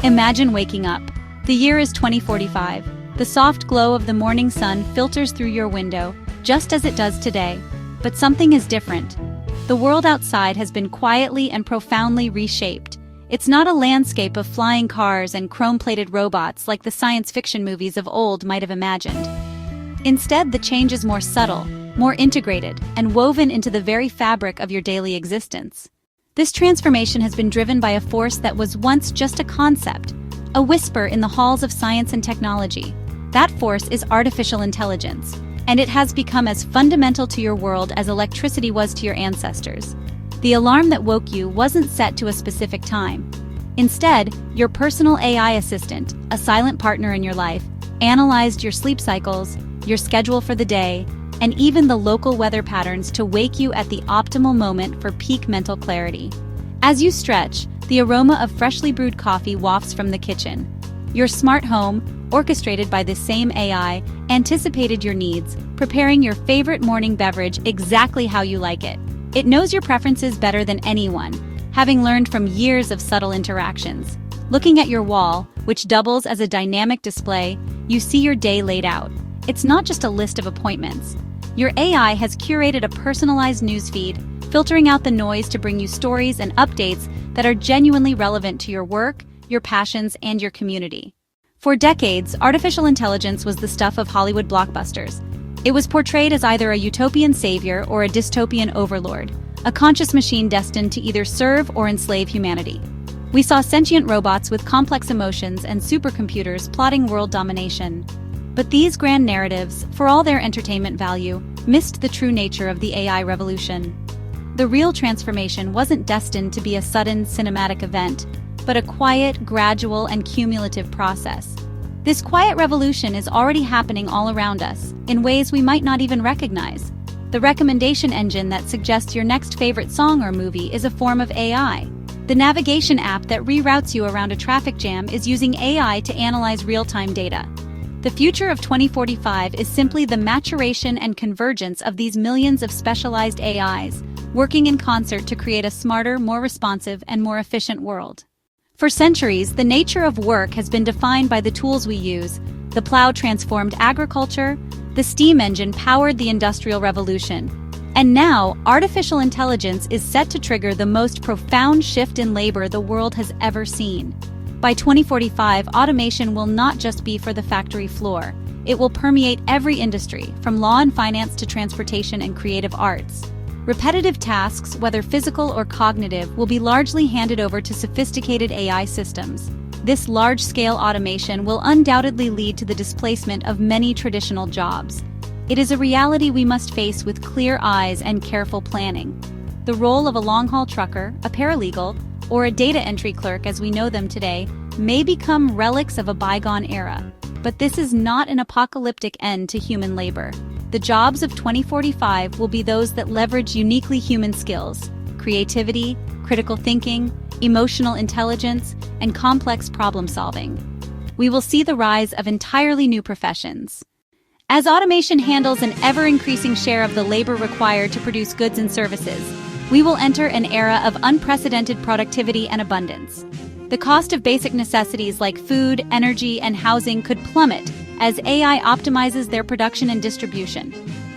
Imagine waking up. The year is 2045. The soft glow of the morning sun filters through your window, just as it does today. But something is different. The world outside has been quietly and profoundly reshaped. It's not a landscape of flying cars and chrome-plated robots like the science fiction movies of old might have imagined. Instead, the change is more subtle, more integrated, and woven into the very fabric of your daily existence. This transformation has been driven by a force that was once just a concept, a whisper in the halls of science and technology. That force is artificial intelligence, and it has become as fundamental to your world as electricity was to your ancestors. The alarm that woke you wasn't set to a specific time. Instead, your personal AI assistant, a silent partner in your life, analyzed your sleep cycles, your schedule for the day, and even the local weather patterns to wake you at the optimal moment for peak mental clarity. As you stretch, the aroma of freshly brewed coffee wafts from the kitchen. Your smart home, orchestrated by this same AI, anticipated your needs, preparing your favorite morning beverage exactly how you like it. It knows your preferences better than anyone, having learned from years of subtle interactions. Looking at your wall, which doubles as a dynamic display, you see your day laid out. It's not just a list of appointments. Your AI has curated a personalized newsfeed, filtering out the noise to bring you stories and updates that are genuinely relevant to your work, your passions, and your community. For decades, artificial intelligence was the stuff of Hollywood blockbusters. It was portrayed as either a utopian savior or a dystopian overlord, a conscious machine destined to either serve or enslave humanity. We saw sentient robots with complex emotions and supercomputers plotting world domination. But these grand narratives, for all their entertainment value, missed the true nature of the AI revolution. The real transformation wasn't destined to be a sudden cinematic event, but a quiet, gradual, and cumulative process. This quiet revolution is already happening all around us, in ways we might not even recognize. The recommendation engine that suggests your next favorite song or movie is a form of AI. The navigation app that reroutes you around a traffic jam is using AI to analyze real-time data. The future of 2045 is simply the maturation and convergence of these millions of specialized AIs, working in concert to create a smarter, more responsive, and more efficient world. For centuries, the nature of work has been defined by the tools we use. The plow transformed agriculture, the steam engine powered the Industrial Revolution, and now, artificial intelligence is set to trigger the most profound shift in labor the world has ever seen. By 2045, automation will not just be for the factory floor. It will permeate every industry, from law and finance to transportation and creative arts. Repetitive tasks, whether physical or cognitive, will be largely handed over to sophisticated AI systems. This large-scale automation will undoubtedly lead to the displacement of many traditional jobs. It is a reality we must face with clear eyes and careful planning. The role of a long-haul trucker, a paralegal, or a data entry clerk as we know them today may become relics of a bygone era. But this is not an apocalyptic end to human labor. The jobs of 2045 will be those that leverage uniquely human skills, creativity, critical thinking, emotional intelligence, and complex problem-solving. We will see the rise of entirely new professions. As automation handles an ever-increasing share of the labor required to produce goods and services, we will enter an era of unprecedented productivity and abundance. The cost of basic necessities like food, energy, and housing could plummet as AI optimizes their production and distribution.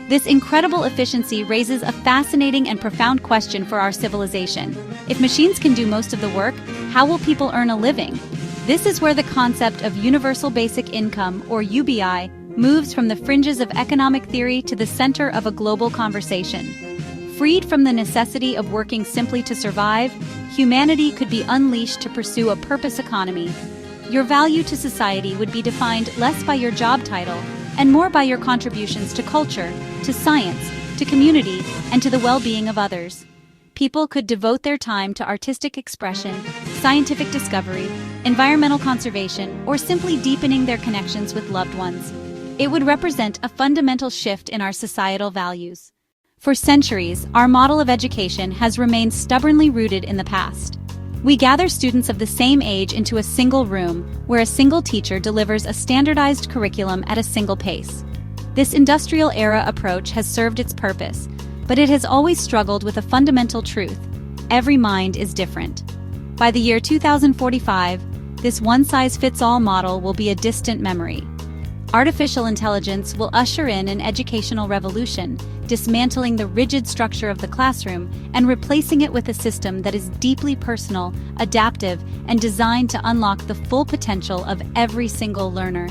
This incredible efficiency raises a fascinating and profound question for our civilization. If machines can do most of the work, how will people earn a living? This is where the concept of universal basic income, or UBI, moves from the fringes of economic theory to the center of a global conversation. Freed from the necessity of working simply to survive, humanity could be unleashed to pursue a purpose economy. Your value to society would be defined less by your job title and more by your contributions to culture, to science, to community, and to the well-being of others. People could devote their time to artistic expression, scientific discovery, environmental conservation, or simply deepening their connections with loved ones. It would represent a fundamental shift in our societal values. For centuries, our model of education has remained stubbornly rooted in the past. We gather students of the same age into a single room, where a single teacher delivers a standardized curriculum at a single pace. This industrial-era approach has served its purpose, but it has always struggled with a fundamental truth: every mind is different. By the year 2045, this one-size-fits-all model will be a distant memory. Artificial intelligence will usher in an educational revolution, dismantling the rigid structure of the classroom and replacing it with a system that is deeply personal, adaptive, and designed to unlock the full potential of every single learner.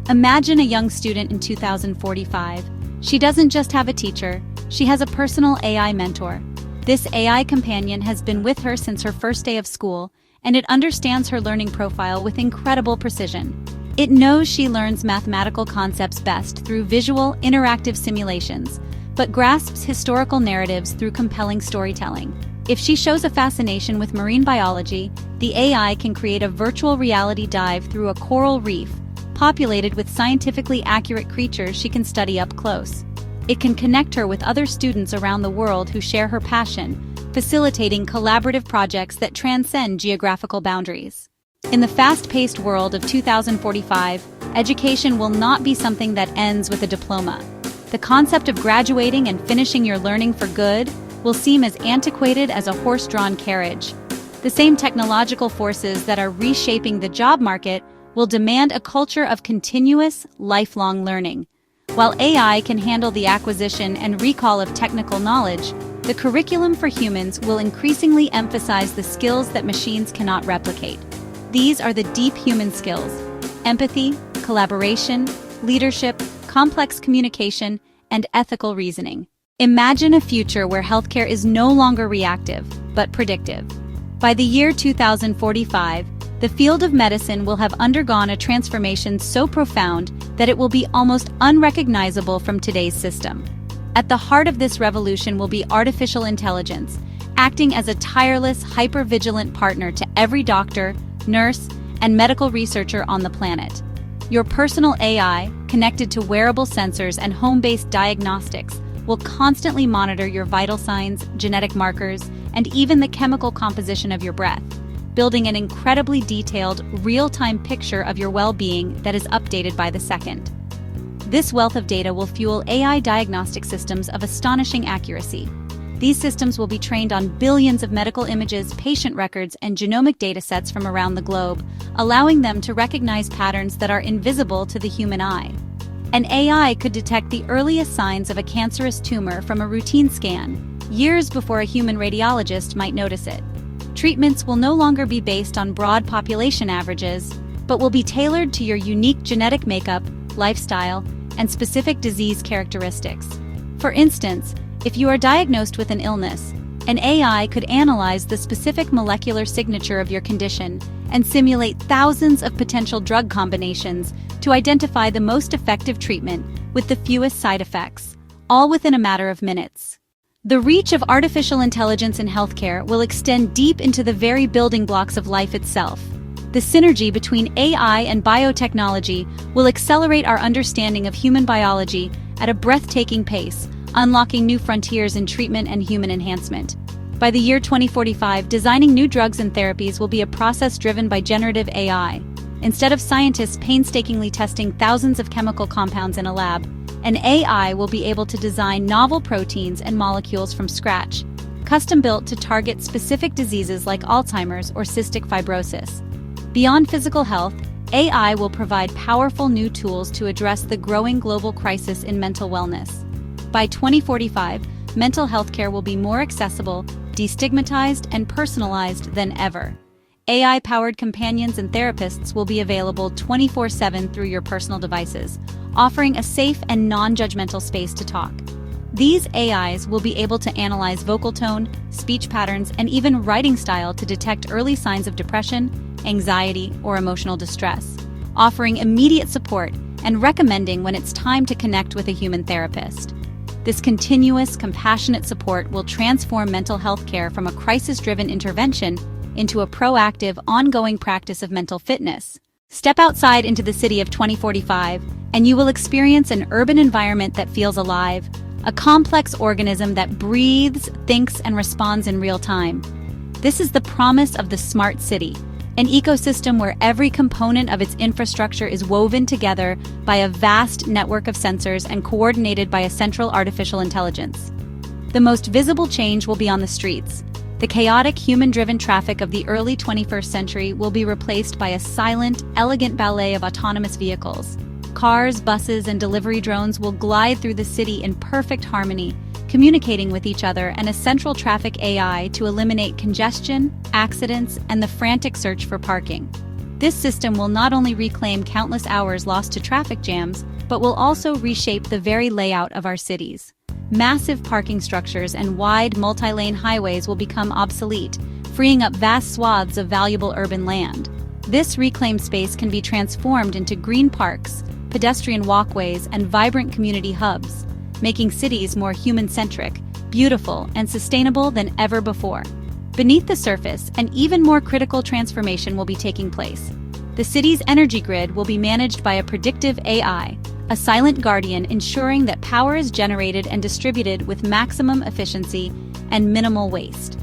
Imagine a young student in 2045. She doesn't just have a teacher, she has a personal AI mentor. This AI companion has been with her since her first day of school, and it understands her learning profile with incredible precision. It knows she learns mathematical concepts best through visual, interactive simulations, but grasps historical narratives through compelling storytelling. If she shows a fascination with marine biology, the AI can create a virtual reality dive through a coral reef, populated with scientifically accurate creatures she can study up close. It can connect her with other students around the world who share her passion, facilitating collaborative projects that transcend geographical boundaries. In the fast-paced world of 2045, education will not be something that ends with a diploma. The concept of graduating and finishing your learning for good will seem as antiquated as a horse-drawn carriage. The same technological forces that are reshaping the job market will demand a culture of continuous, lifelong learning. While AI can handle the acquisition and recall of technical knowledge, the curriculum for humans will increasingly emphasize the skills that machines cannot replicate. These are the deep human skills: empathy, collaboration, leadership, complex communication, and ethical reasoning. Imagine a future where healthcare is no longer reactive, but predictive. By the year 2045, the field of medicine will have undergone a transformation so profound that it will be almost unrecognizable from today's system. At the heart of this revolution will be artificial intelligence, acting as a tireless, hyper-vigilant partner to every doctor, nurse, and medical researcher on the planet. Your personal AI, connected to wearable sensors and home-based diagnostics, will constantly monitor your vital signs, genetic markers, and even the chemical composition of your breath, building an incredibly detailed, real-time picture of your well-being that is updated by the second. This wealth of data will fuel AI diagnostic systems of astonishing accuracy. These systems will be trained on billions of medical images, patient records, and genomic datasets from around the globe, allowing them to recognize patterns that are invisible to the human eye. An AI could detect the earliest signs of a cancerous tumor from a routine scan, years before a human radiologist might notice it. Treatments will no longer be based on broad population averages, but will be tailored to your unique genetic makeup, lifestyle, and specific disease characteristics. For instance, if you are diagnosed with an illness, an AI could analyze the specific molecular signature of your condition and simulate thousands of potential drug combinations to identify the most effective treatment with the fewest side effects, all within a matter of minutes. The reach of artificial intelligence in healthcare will extend deep into the very building blocks of life itself. The synergy between AI and biotechnology will accelerate our understanding of human biology at a breathtaking pace, unlocking new frontiers in treatment and human enhancement. By the year 2045, designing new drugs and therapies will be a process driven by generative AI. Instead of scientists painstakingly testing thousands of chemical compounds in a lab, an AI will be able to design novel proteins and molecules from scratch, custom-built to target specific diseases like Alzheimer's or cystic fibrosis. Beyond physical health, AI will provide powerful new tools to address the growing global crisis in mental wellness. By 2045, mental health care will be more accessible, destigmatized, and personalized than ever. AI-powered companions and therapists will be available 24/7 through your personal devices, offering a safe and non-judgmental space to talk. These AIs will be able to analyze vocal tone, speech patterns, and even writing style to detect early signs of depression, anxiety, or emotional distress, offering immediate support and recommending when it's time to connect with a human therapist. This continuous, compassionate support will transform mental health care from a crisis-driven intervention into a proactive, ongoing practice of mental fitness. Step outside into the city of 2045, and you will experience an urban environment that feels alive, a complex organism that breathes, thinks, and responds in real time. This is the promise of the smart city, an ecosystem where every component of its infrastructure is woven together by a vast network of sensors and coordinated by a central artificial intelligence. The most visible change will be on the streets. The chaotic human-driven traffic of the early 21st century will be replaced by a silent, elegant ballet of autonomous vehicles. Cars, buses, and delivery drones will glide through the city in perfect harmony, communicating with each other and a central traffic AI to eliminate congestion, accidents, and the frantic search for parking. This system will not only reclaim countless hours lost to traffic jams, but will also reshape the very layout of our cities. Massive parking structures and wide multi-lane highways will become obsolete, freeing up vast swaths of valuable urban land. This reclaimed space can be transformed into green parks, pedestrian walkways, and vibrant community hubs, making cities more human-centric, beautiful, and sustainable than ever before. Beneath the surface, an even more critical transformation will be taking place. The city's energy grid will be managed by a predictive AI, a silent guardian ensuring that power is generated and distributed with maximum efficiency and minimal waste.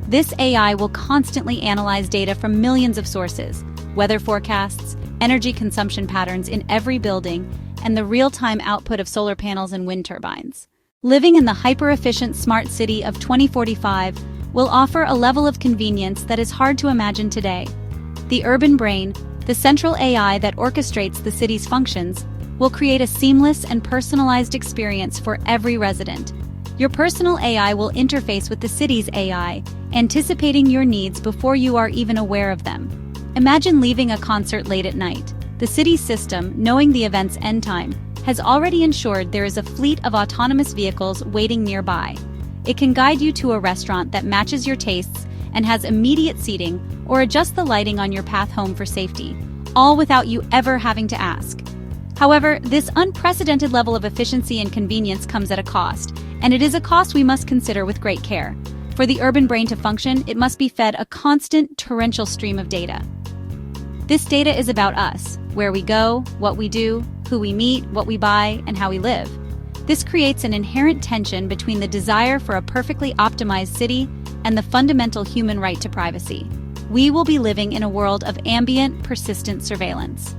This AI will constantly analyze data from millions of sources, weather forecasts, energy consumption patterns in every building, and the real-time output of solar panels and wind turbines. Living in the hyper-efficient smart city of 2045 will offer a level of convenience that is hard to imagine today. The urban brain, the central AI that orchestrates the city's functions, will create a seamless and personalized experience for every resident. Your personal AI will interface with the city's AI, anticipating your needs before you are even aware of them. Imagine leaving a concert late at night. The city's system, knowing the event's end time, has already ensured there is a fleet of autonomous vehicles waiting nearby. It can guide you to a restaurant that matches your tastes and has immediate seating, or adjust the lighting on your path home for safety, all without you ever having to ask. However, this unprecedented level of efficiency and convenience comes at a cost, and it is a cost we must consider with great care. For the urban brain to function, it must be fed a constant, torrential stream of data. This data is about us, where we go, what we do, who we meet, what we buy, and how we live. This creates an inherent tension between the desire for a perfectly optimized city and the fundamental human right to privacy. We will be living in a world of ambient, persistent surveillance.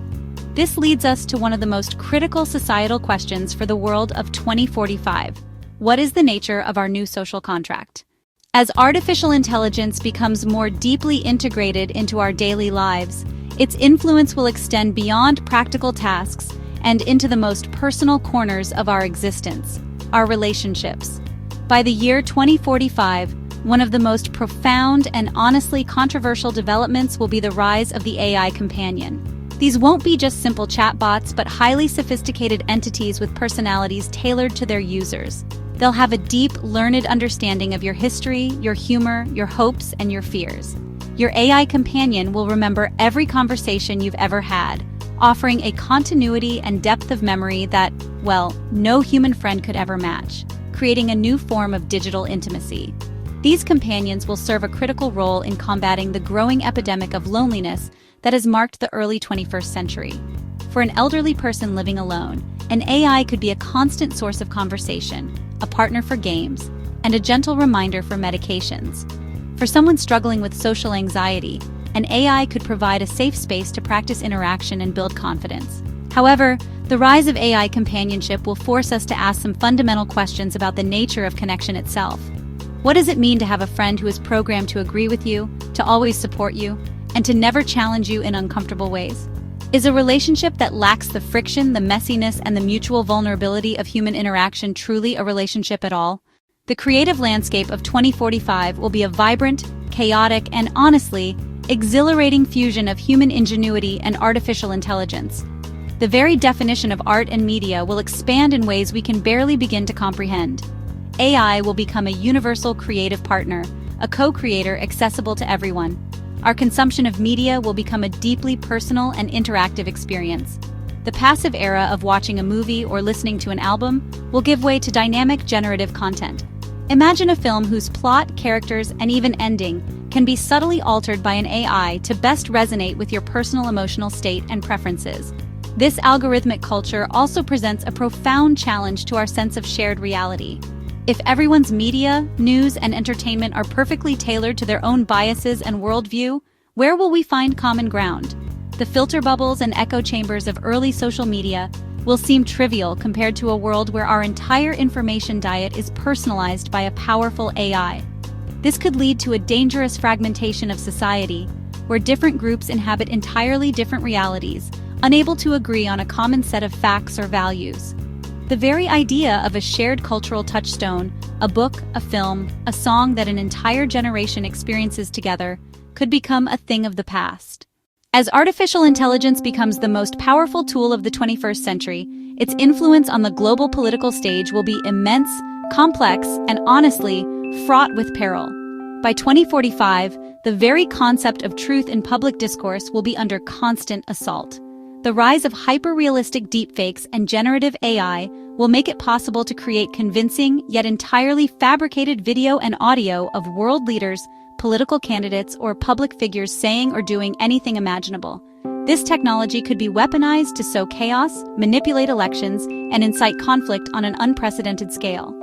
This leads us to one of the most critical societal questions for the world of 2045. What is the nature of our new social contract? As artificial intelligence becomes more deeply integrated into our daily lives, its influence will extend beyond practical tasks and into the most personal corners of our existence, our relationships. By the year 2045, one of the most profound and honestly controversial developments will be the rise of the AI companion. These won't be just simple chatbots, but highly sophisticated entities with personalities tailored to their users. They'll have a deep, learned understanding of your history, your humor, your hopes, and your fears. Your AI companion will remember every conversation you've ever had, offering a continuity and depth of memory that, well, no human friend could ever match, creating a new form of digital intimacy. These companions will serve a critical role in combating the growing epidemic of loneliness that has marked the early 21st century. For an elderly person living alone, an AI could be a constant source of conversation, a partner for games, and a gentle reminder for medications. For someone struggling with social anxiety, an AI could provide a safe space to practice interaction and build confidence. However, the rise of AI companionship will force us to ask some fundamental questions about the nature of connection itself. What does it mean to have a friend who is programmed to agree with you, to always support you, and to never challenge you in uncomfortable ways? Is a relationship that lacks the friction, the messiness, and the mutual vulnerability of human interaction truly a relationship at all? The creative landscape of 2045 will be a vibrant, chaotic, and honestly, exhilarating fusion of human ingenuity and artificial intelligence. The very definition of art and media will expand in ways we can barely begin to comprehend. AI will become a universal creative partner, a co-creator accessible to everyone. Our consumption of media will become a deeply personal and interactive experience. The passive era of watching a movie or listening to an album will give way to dynamic generative content. Imagine a film whose plot, characters, and even ending can be subtly altered by an AI to best resonate with your personal emotional state and preferences. This algorithmic culture also presents a profound challenge to our sense of shared reality. If everyone's media, news, and entertainment are perfectly tailored to their own biases and worldview, where will we find common ground? The filter bubbles and echo chambers of early social media will seem trivial compared to a world where our entire information diet is personalized by a powerful AI. This could lead to a dangerous fragmentation of society, where different groups inhabit entirely different realities, unable to agree on a common set of facts or values. The very idea of a shared cultural touchstone, a book, a film, a song that an entire generation experiences together, could become a thing of the past. As artificial intelligence becomes the most powerful tool of the 21st century, its influence on the global political stage will be immense, complex, and honestly, fraught with peril. By 2045, the very concept of truth in public discourse will be under constant assault. The rise of hyper-realistic deepfakes and generative AI will make it possible to create convincing, yet entirely fabricated video and audio of world leaders, political candidates, or public figures saying or doing anything imaginable. This technology could be weaponized to sow chaos, manipulate elections, and incite conflict on an unprecedented scale.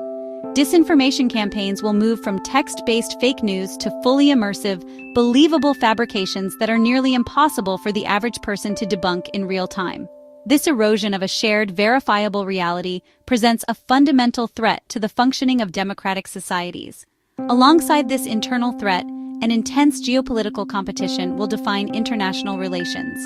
Disinformation campaigns will move from text-based fake news to fully immersive, believable fabrications that are nearly impossible for the average person to debunk in real time. This erosion of a shared, verifiable reality presents a fundamental threat to the functioning of democratic societies. Alongside this internal threat, an intense geopolitical competition will define international relations.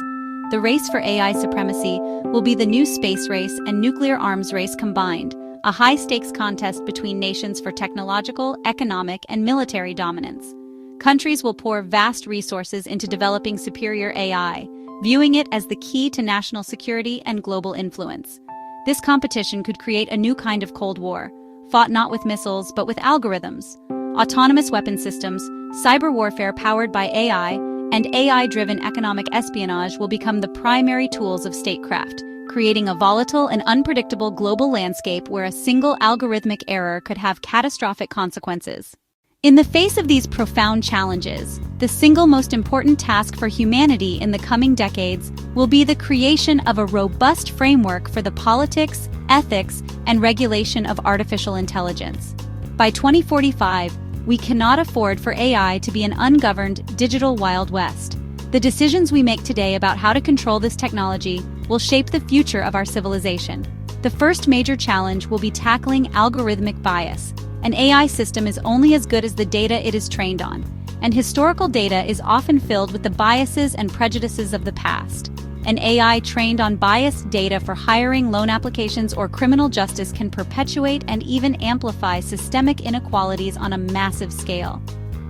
The race for AI supremacy will be the new space race and nuclear arms race combined, a high-stakes contest between nations for technological, economic, and military dominance. Countries will pour vast resources into developing superior AI, viewing it as the key to national security and global influence. This competition could create a new kind of Cold War, fought not with missiles but with algorithms. Autonomous weapon systems, cyber warfare powered by AI, and AI-driven economic espionage will become the primary tools of statecraft, creating a volatile and unpredictable global landscape where a single algorithmic error could have catastrophic consequences. In the face of these profound challenges, the single most important task for humanity in the coming decades will be the creation of a robust framework for the politics, ethics, and regulation of artificial intelligence. By 2045, we cannot afford for AI to be an ungoverned digital Wild West. The decisions we make today about how to control this technology will shape the future of our civilization. The first major challenge will be tackling algorithmic bias. An AI system is only as good as the data it is trained on, and historical data is often filled with the biases and prejudices of the past. An AI trained on biased data for hiring, loan applications, or criminal justice can perpetuate and even amplify systemic inequalities on a massive scale.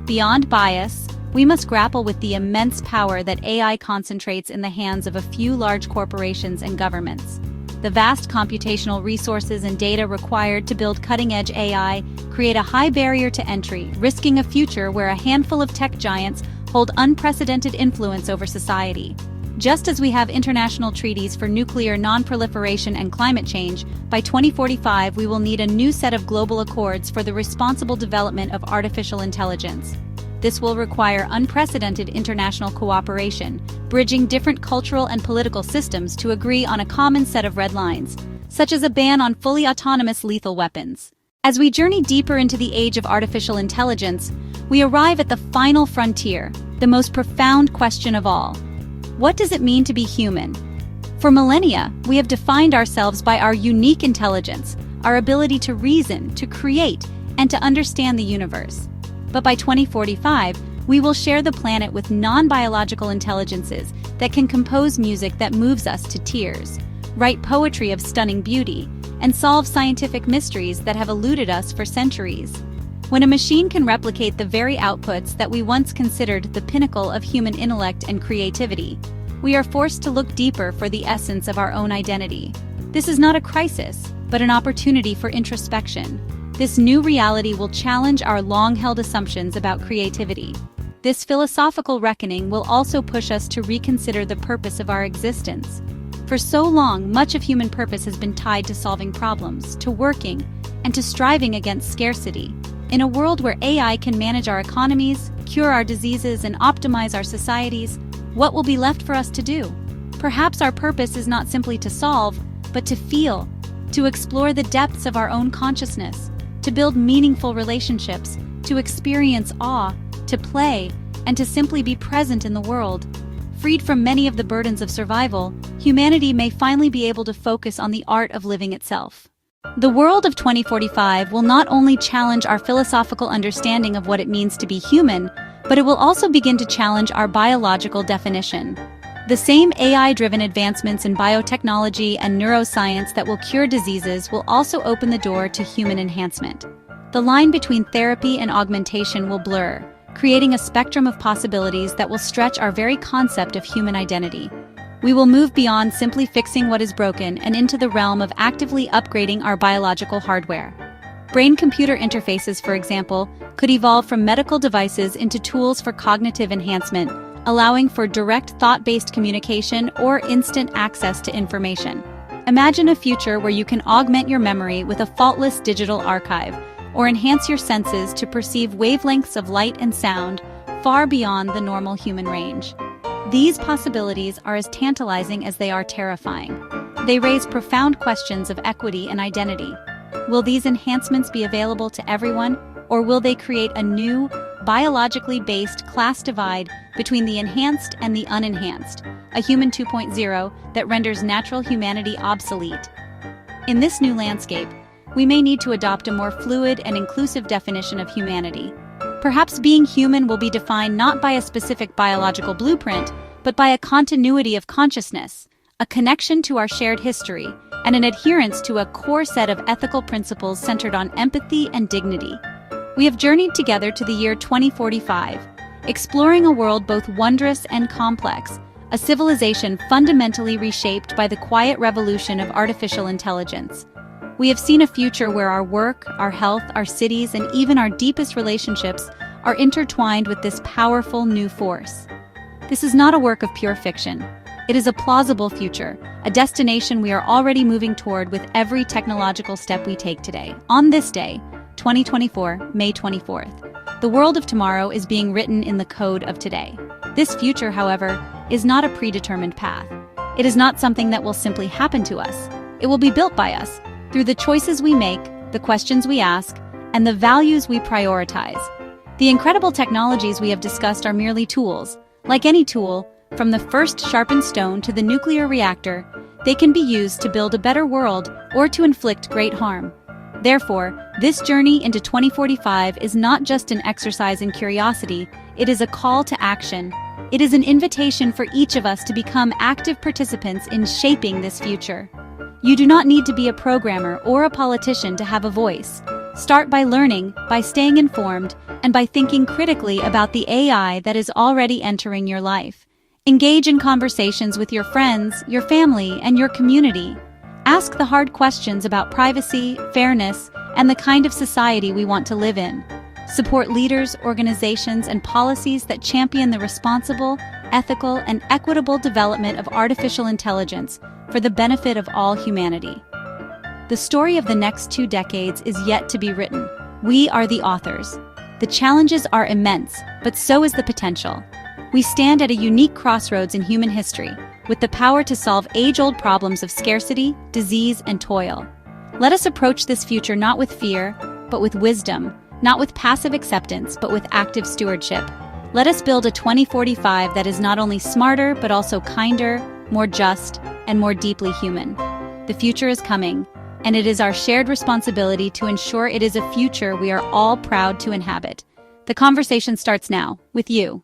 Beyond bias, we must grapple with the immense power that AI concentrates in the hands of a few large corporations and governments. The vast computational resources and data required to build cutting-edge AI create a high barrier to entry, risking a future where a handful of tech giants hold unprecedented influence over society. Just as we have international treaties for nuclear non-proliferation and climate change, by 2045 we will need a new set of global accords for the responsible development of artificial intelligence. This will require unprecedented international cooperation, bridging different cultural and political systems to agree on a common set of red lines, such as a ban on fully autonomous lethal weapons. As we journey deeper into the age of artificial intelligence, we arrive at the final frontier, the most profound question of all. What does it mean to be human? For millennia, we have defined ourselves by our unique intelligence, our ability to reason, to create, and to understand the universe. But by 2045, we will share the planet with non-biological intelligences that can compose music that moves us to tears, write poetry of stunning beauty, and solve scientific mysteries that have eluded us for centuries. When a machine can replicate the very outputs that we once considered the pinnacle of human intellect and creativity, we are forced to look deeper for the essence of our own identity. This is not a crisis, but an opportunity for introspection. This new reality will challenge our long-held assumptions about creativity. This philosophical reckoning will also push us to reconsider the purpose of our existence. For so long, much of human purpose has been tied to solving problems, to working, and to striving against scarcity. In a world where AI can manage our economies, cure our diseases, and optimize our societies, what will be left for us to do? Perhaps our purpose is not simply to solve, but to feel, to explore the depths of our own consciousness, to build meaningful relationships, to experience awe, to play, and to simply be present in the world. Freed from many of the burdens of survival, humanity may finally be able to focus on the art of living itself. The world of 2045 will not only challenge our philosophical understanding of what it means to be human, but it will also begin to challenge our biological definition. The same AI-driven advancements in biotechnology and neuroscience that will cure diseases will also open the door to human enhancement. The line between therapy and augmentation will blur, creating a spectrum of possibilities that will stretch our very concept of human identity. We will move beyond simply fixing what is broken and into the realm of actively upgrading our biological hardware. Brain-computer interfaces, for example, could evolve from medical devices into tools for cognitive enhancement, allowing for direct thought-based communication or instant access to information. Imagine a future where you can augment your memory with a faultless digital archive, or enhance your senses to perceive wavelengths of light and sound far beyond the normal human range. These possibilities are as tantalizing as they are terrifying. They raise profound questions of equity and identity. Will these enhancements be available to everyone, or will they create a new, biologically based class divide between the enhanced and the unenhanced, a human 2.0 that renders natural humanity obsolete? In this new landscape, we may need to adopt a more fluid and inclusive definition of humanity. Perhaps being human will be defined not by a specific biological blueprint, but by a continuity of consciousness, a connection to our shared history, and an adherence to a core set of ethical principles centered on empathy and dignity. We have journeyed together to the year 2045, exploring a world both wondrous and complex, a civilization fundamentally reshaped by the quiet revolution of artificial intelligence. We have seen a future where our work, our health, our cities, and even our deepest relationships are intertwined with this powerful new force. This is not a work of pure fiction. It is a plausible future, a destination we are already moving toward with every technological step we take today. On this day, 2024, May 24th, the world of tomorrow is being written in the code of today. This future, however, is not a predetermined path. It is not something that will simply happen to us. It will be built by us, through the choices we make, the questions we ask, and the values we prioritize. The incredible technologies we have discussed are merely tools. Like any tool, from the first sharpened stone to the nuclear reactor, they can be used to build a better world or to inflict great harm. Therefore, this journey into 2045 is not just an exercise in curiosity, it is a call to action. It is an invitation for each of us to become active participants in shaping this future. You do not need to be a programmer or a politician to have a voice. Start by learning, by staying informed, and by thinking critically about the AI that is already entering your life. Engage in conversations with your friends, your family, and your community. Ask the hard questions about privacy, fairness, and the kind of society we want to live in. Support leaders, organizations, and policies that champion the responsible, ethical, and equitable development of artificial intelligence for the benefit of all humanity. The story of the next 2 decades is yet to be written. We are the authors. The challenges are immense, but so is the potential. We stand at a unique crossroads in human history, with the power to solve age-old problems of scarcity, disease, and toil. Let us approach this future not with fear, but with wisdom, not with passive acceptance, but with active stewardship. Let us build a 2045 that is not only smarter, but also kinder, more just, and more deeply human. The future is coming, and it is our shared responsibility to ensure it is a future we are all proud to inhabit. The conversation starts now, with you.